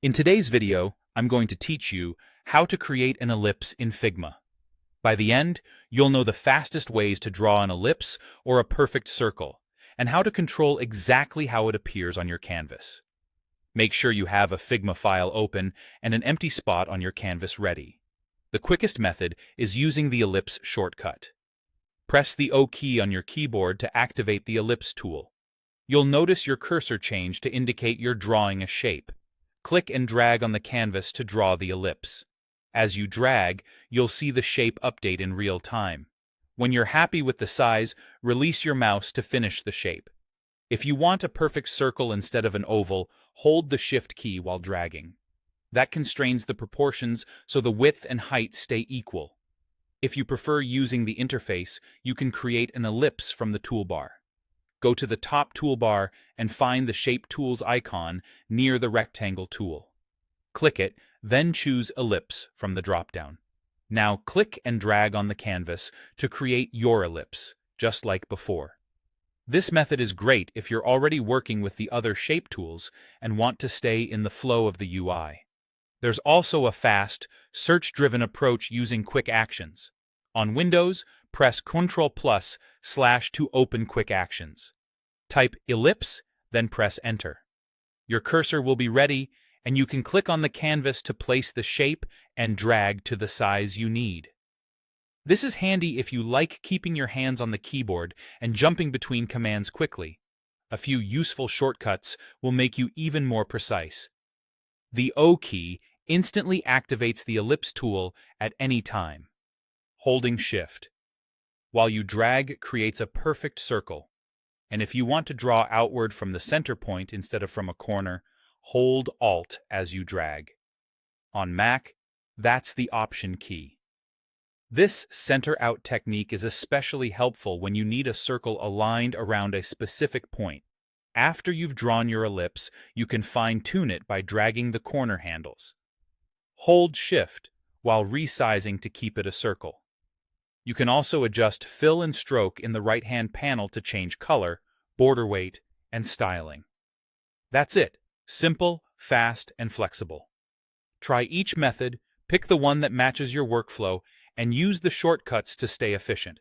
In today's video, I'm going to teach you how to create an ellipse in Figma. By the end, you'll know the fastest ways to draw an ellipse or a perfect circle, and how to control exactly how it appears on your canvas. Make sure you have a Figma file open and an empty spot on your canvas ready. The quickest method is using the Ellipse shortcut. Press the O key on your keyboard to activate the Ellipse tool. You'll notice your cursor change to indicate you're drawing a shape. Click and drag on the canvas to draw the ellipse. As you drag, you'll see the shape update in real time. When you're happy with the size, release your mouse to finish the shape. If you want a perfect circle instead of an oval, hold the Shift key while dragging. That constrains the proportions so the width and height stay equal. If you prefer using the interface, you can create an ellipse from the toolbar. Go to the top toolbar and find the Shape Tools icon near the rectangle tool. Click it, then choose Ellipse from the dropdown. Now click and drag on the canvas to create your ellipse, just like before. This method is great if you're already working with the other shape tools and want to stay in the flow of the UI. There's also a fast, search-driven approach using quick actions. On Windows, press Ctrl+// to open quick actions. Type ellipse, then press Enter. Your cursor will be ready, and you can click on the canvas to place the shape and drag to the size you need. This is handy if you like keeping your hands on the keyboard and jumping between commands quickly. A few useful shortcuts will make you even more precise. The O key instantly activates the ellipse tool at any time. Holding Shift while you drag creates a perfect circle. And if you want to draw outward from the center point instead of from a corner, hold Alt as you drag. On Mac, that's the Option key. This center-out technique is especially helpful when you need a circle aligned around a specific point. After you've drawn your ellipse, you can fine-tune it by dragging the corner handles. Hold Shift while resizing to keep it a circle. You can also adjust fill and stroke in the right-hand panel to change color, border weight, and styling. That's it. Simple, fast, and flexible. Try each method, pick the one that matches your workflow, and use the shortcuts to stay efficient.